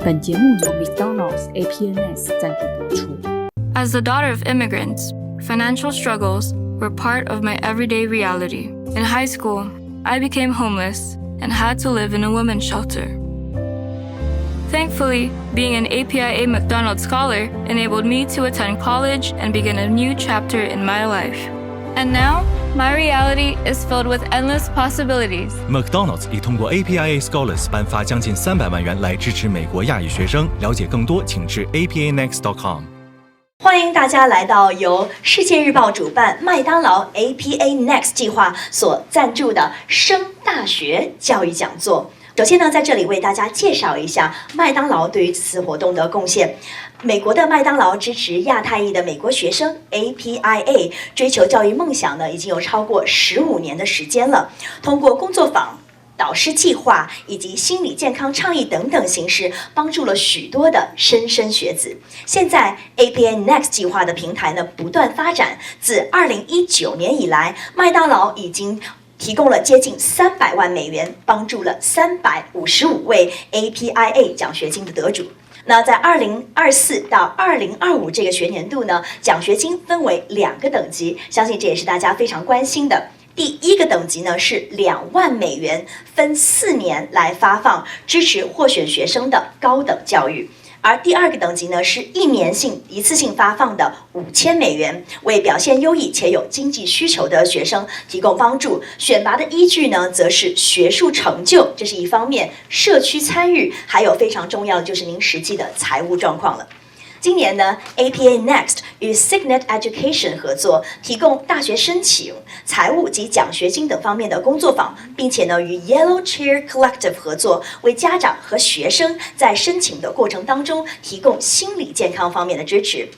本节目由 McDonald's apanext 赞助播出。As the daughter of immigrants, financial struggles were part of my everyday reality. In high school, I became homeless and had to live in a women's shelter. Thankfully, being an APA McDonald's scholar enabled me to attend college and begin a new chapter in my life. And now, my reality is filled with endless possibilities. McDonald's 已通过 APA Scholars 颁发将近300万元来支持美国亚裔学生。了解更多，请至 apanext.com。欢迎大家来到由世界日报主办、麦当劳 apanext 计划所赞助的升大学教育讲座。首先呢，在这里为大家介绍一下麦当劳对于此次活动的贡献。美国的麦当劳支持亚太裔的美国学生 APA 追求教育梦想呢，已经有超过15年的时间了。通过工作坊、导师计划以及心理健康倡议等等形式，帮助了许多的莘莘学子。现在 apanext 计划的平台呢不断发展，自2019年以来，麦当劳已经提供了接近300万美元，帮助了355位 APA 奖学金的得主。那在2024到2025这个学年度呢，奖学金分为2个等级，相信这也是大家非常关心的。第一个等级呢是2万美元，分4年来发放，支持获选学生的高等教育。而第2个等级呢是1年性一次性发放的5000美元，为表现优异且有经济需求的学生提供帮助。选拔的依据呢则是学术成就，这是一方面；社区参与，还有非常重要的就是您实际的财务状况了。今年呢 apanext 与 Signet Education 合作，提供大学申请、财务及奖学金等方面的工作坊，并且呢与 Yellow Chair Collective 合作，为家长和学生在申请的过程当中提供心理健康方面的支持。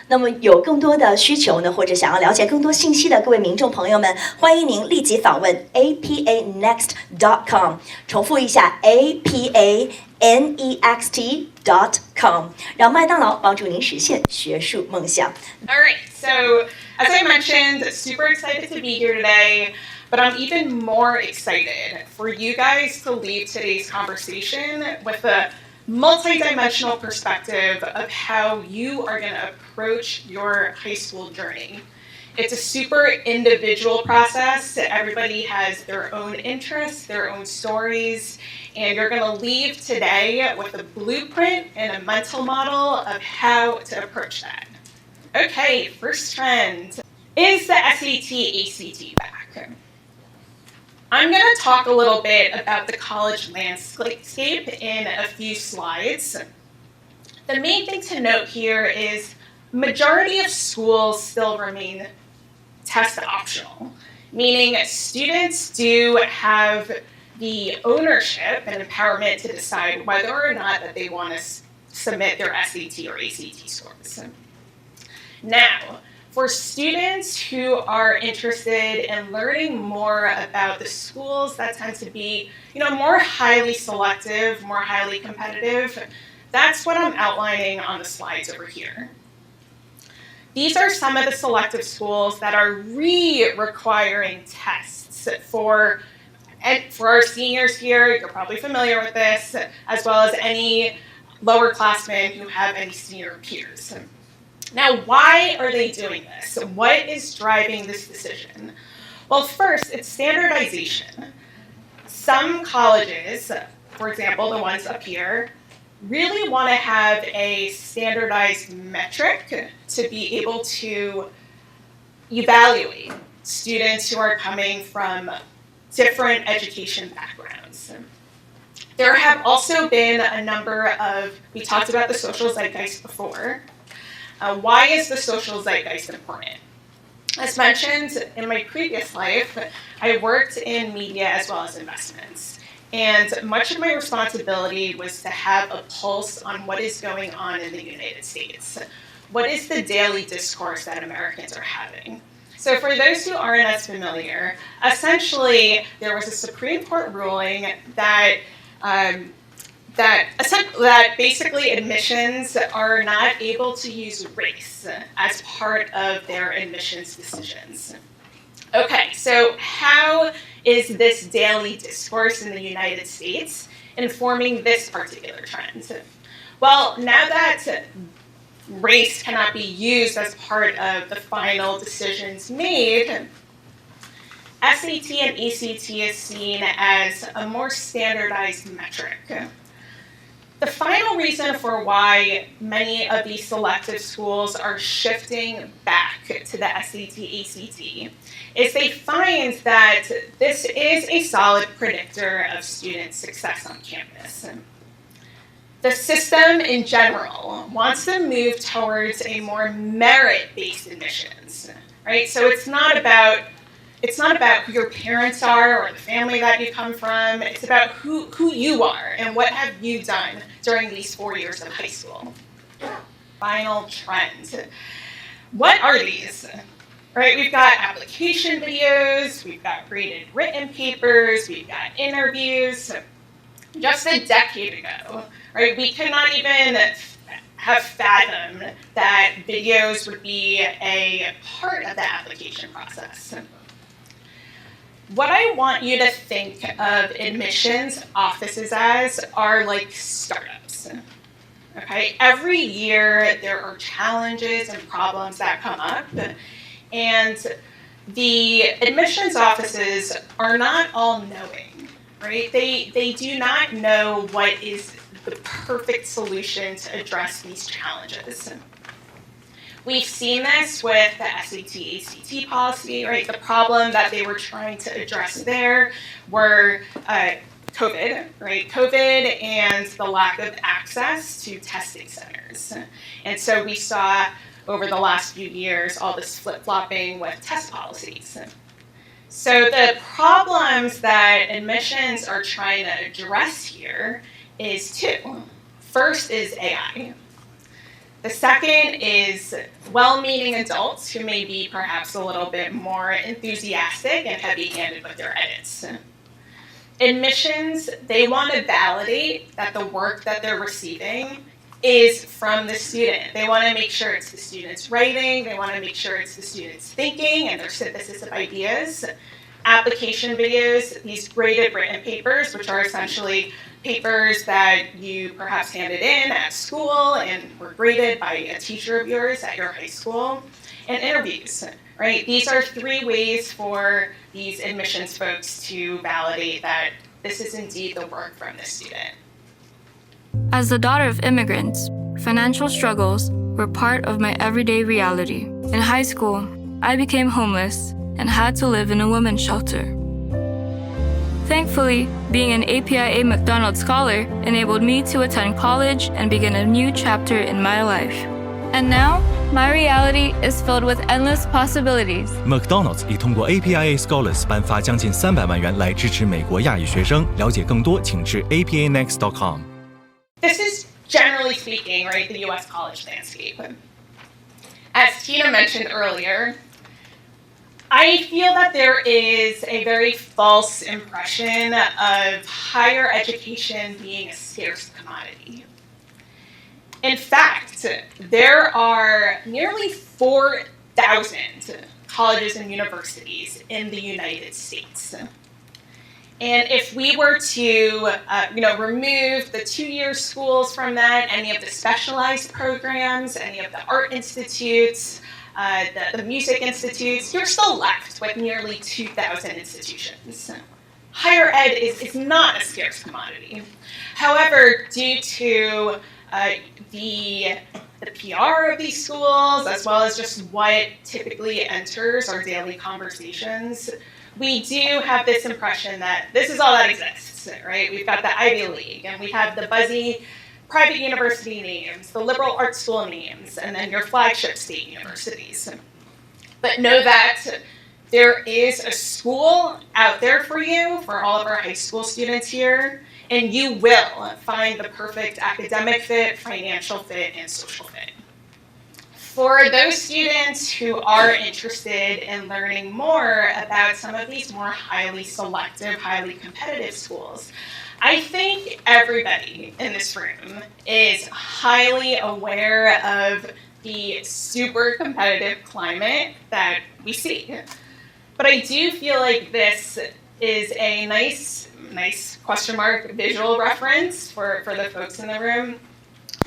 那么有更多的需求呢，或者想要了解更多信息的各位民众朋友们，欢迎您立即访问 apanext.com。 重复一下 apanext.com， 让麦当劳帮助您实现学术梦想。 Alright, so as I mentioned, super excited to be here today, but I'm even more excited for you guys to leave today's conversation with a multi-dimensional perspective of how you are going to approach your high school journey. It's a super individual process. Everybody has their own interests, their own stories, and you're going to leave today with a blueprint and a mental model of how to approach that. Okay, first trend. Is the SAT/ACT back? I'm going to talk a little bit about the college landscape in a few slides. The main thing to note here is majority of schools still remain test optional, meaning students do have the ownership and empowerment to decide whether or not that they want to submit their SAT or ACT scores. Now, for students who are interested in learning more about the schools that tend to be, more highly selective, more highly competitive, that's what I'm outlining on the slides over here. These are some of the selective schools that are requiring tests for our seniors here. You're probably familiar with this, as well as any lower classmen who have any senior peers. Now, why are they doing this? What is driving this decision? Well, first, it's standardization. Some colleges, for example, the ones up here, really want to have a standardized metric to be able to evaluate students who are coming from different education backgrounds. There have also been a number of, we talked about the social zeitgeist before. Why is the social zeitgeist important? As mentioned in my previous life, I worked in media as well as investments. And much of my responsibility was to have a pulse on what is going on in the United States. What is the daily discourse that Americans are having? So for those who aren't as familiar, essentially there was a Supreme Court ruling that basically admissions are not able to use race as part of their admissions decisions. Okay, so how is this daily discourse in the United States informing this particular trend? Well, now that race cannot be used as part of the final decisions made, SAT and ACT is seen as a more standardized metric. The final reason for why many of these selective schools are shifting back to the SAT, ACT is they find that this is a solid predictor of student success on campus. The system in general wants to move towards a more merit-based admissions, right? So it's not about who your parents are or the family that you come from. It's about who you are and what have you done during these 4 years of high school. Final trends. What are these? Right, we've got application videos, we've got graded written papers, we've got interviews. Just a decade ago, right, we could not even have fathomed that videos would be a part of the application process. What I want you to think of admissions offices as are like startups. Okay, every year there are challenges and problems that come up, and the admissions offices are not all knowing, right? They do not know what is the perfect solution to address these challenges. We've seen this with the SAT, ACT policy, right? The problem that they were trying to address there were COVID, right? COVID and the lack of access to testing centers. And so we saw over the last few years all this flip-flopping with test policies. So the problems that admissions are trying to address here is two. First is AI. The second is well-meaning adults who may be perhaps a little bit more enthusiastic and heavy-handed with their edits. Admissions, they want to validate that the work that they're receiving is from the student. They want to make sure it's the student's writing, they want to make sure it's the student's thinking and their synthesis of ideas. Application videos, these graded written papers, which are essentially papers that you perhaps handed in at school and were graded by a teacher of yours at your high school, and interviews, right? These are three ways for these admissions folks to validate that this is indeed the work from the student. As the daughter of immigrants, financial struggles were part of my everyday reality. In high school, I became homeless and had to live in a women's shelter. Thankfully, being an APA McDonald's scholar enabled me to attend college and begin a new chapter in my life. And now, my reality is filled with endless possibilities. McDonald's 已通过 APA Scholars 颁发将近300万元来支持美国亚裔学生。了解更多，请至 apanext.com。 This is generally speaking, right, the U.S. college landscape. As Tina mentioned earlier, I feel that there is a very false impression of higher education being a scarce commodity. In fact, there are nearly 4,000 colleges and universities in the United States. And if we were to remove the 2-year schools from that, any of the specialized programs, any of the art institutes, the music institutes, you're still left with nearly 2,000 institutions. Higher ed is not a scarce commodity. However, due to the PR of these schools, as well as just what typically enters our daily conversations, we do have this impression that this is all that exists, right? We've got the Ivy League, and we have the buzzy private university names, the liberal arts school names, and then your flagship state universities. But know that there is a school out there for you, for all of our high school students here, and you will find the perfect academic fit, financial fit, and social fit. For those students who are interested in learning more about some of these more highly selective, highly competitive schools, I think everybody in this room is highly aware of the super competitive climate that we see. But I do feel like this is a nice question mark visual reference for the folks in the room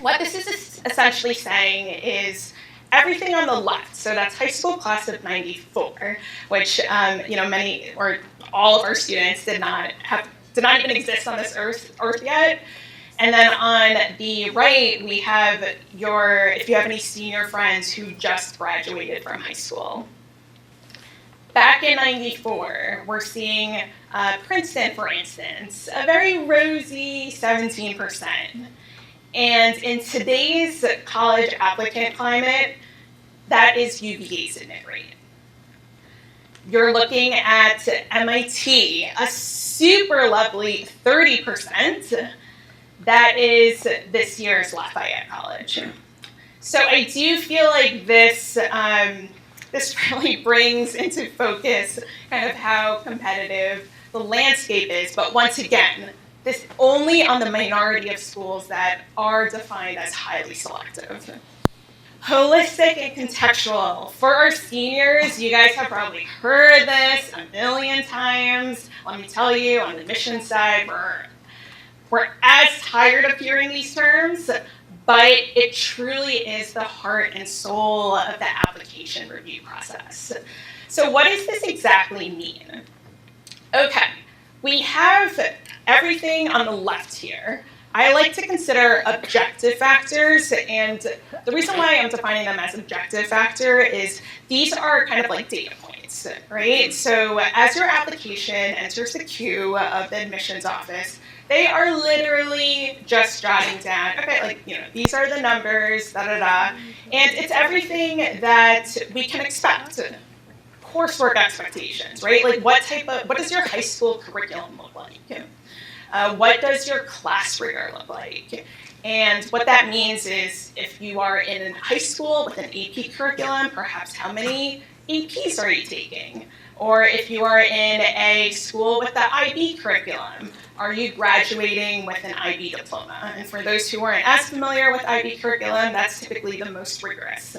What this is essentially saying is everything on the left, so that's high school class of 94, which many or all of our students did not even exist on this earth yet. And then on the right, we have if you have any senior friends who just graduated from high school. Back in 94, we're seeing Princeton, for instance, a very rosy 17%. And in today's college applicant climate, that is UVA's admit rate. You're looking at MIT, a super lovely 30%. That is this year's Lafayette College. So I do feel like this really brings into focus kind of how competitive the landscape is. But once again, this only on the minority of schools that are defined as highly selective. Holistic and contextual. For our seniors, you guys have probably heard this a million times. Let me tell you, on the admissions side, we're as tired of hearing these terms, but it truly is the heart and soul of the application review process. So what does this exactly mean? Okay, we have everything on the left here. I like to consider objective factors, and the reason why I'm defining them as objective factor is these are kind of like data points, right? So as your application enters the queue of the admissions office, they are literally just jotting down, okay, these are the numbers, and it's everything that we can expect. Coursework expectations, right? What does your high school curriculum look like? What does your class rigor look like? And what that means is if you are in high school with an AP curriculum, perhaps how many APs are you taking? Or if you are in a school with the IB curriculum, are you graduating with an IB diploma? And for those who aren't as familiar with IB curriculum, that's typically the most rigorous.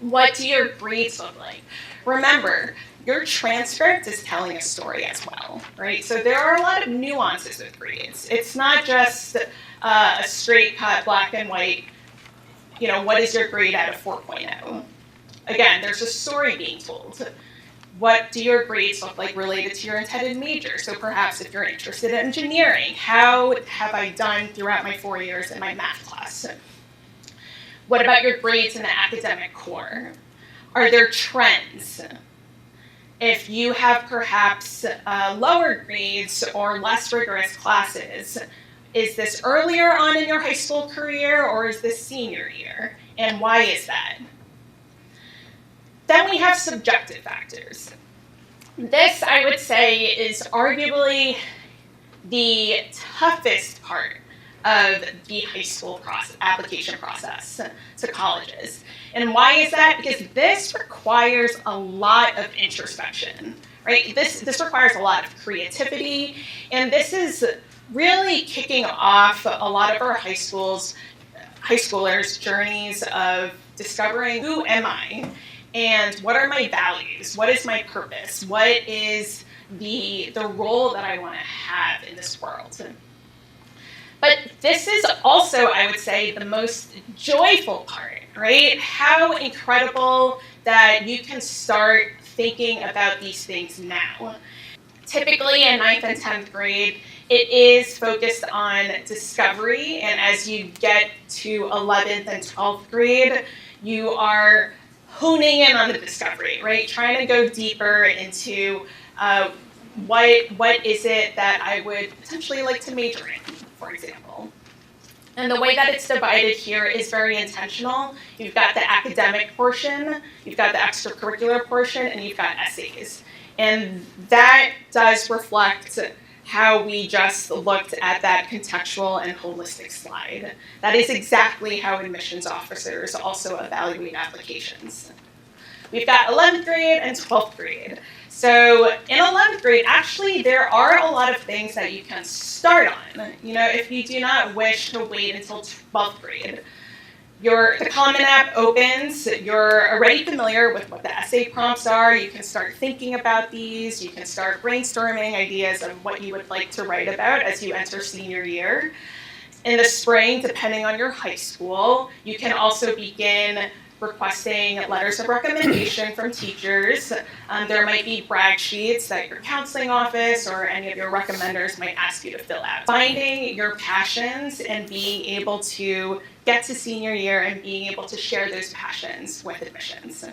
What do your grades look like? Remember, your transcript is telling a story as well, right? So there are a lot of nuances with grades. It's not just a straight cut, black and white, what is your grade out of 4.0? Again, there's a story being told. What do your grades look like related to your intended major? So perhaps if you're interested in engineering, how have I done throughout my 4 years in my math class? What about your grades in the academic core? Are there trends? If you have perhaps lower grades or less rigorous classes, is this earlier on in your high school career or is this senior year? And why is that? Then we have subjective factors. This, I would say, is arguably the toughest part of the high school application process to colleges. And why is that? Because this requires a lot of introspection, right? This requires a lot of creativity, and this is really kicking off a lot of our high schoolers' journeys of discovering who am I? And what are my values? What is my purpose? What is the role that I want to have in this world? But this is also, I would say, the most joyful part, right? How incredible that you can start thinking about these things now. Typically in 9th and 10th grade, it is focused on discovery, and as you get to 11th and 12th grade, you are honing in on the discovery, right? Trying to go deeper into what is it that I would potentially like to major in, for example. And the way that it's divided here is very intentional. You've got the academic portion, you've got the extracurricular portion, and you've got essays. And that does reflect how we just looked at that contextual and holistic slide. That is exactly how admissions officers also evaluate applications. We've got 11th grade and 12th grade. So in 11th grade, actually, there are a lot of things that you can start on. If you do not wish to wait until 12th grade, the Common App opens, you're already familiar with what the essay prompts are, you can start thinking about these, you can start brainstorming ideas of what you would like to write about as you enter senior year. In the spring, depending on your high school, you can also begin requesting letters of recommendation from teachers. There might be brag sheets that your counseling office or any of your recommenders might ask you to fill out. Finding your passions and being able to get to senior year and being able to share those passions with admissions.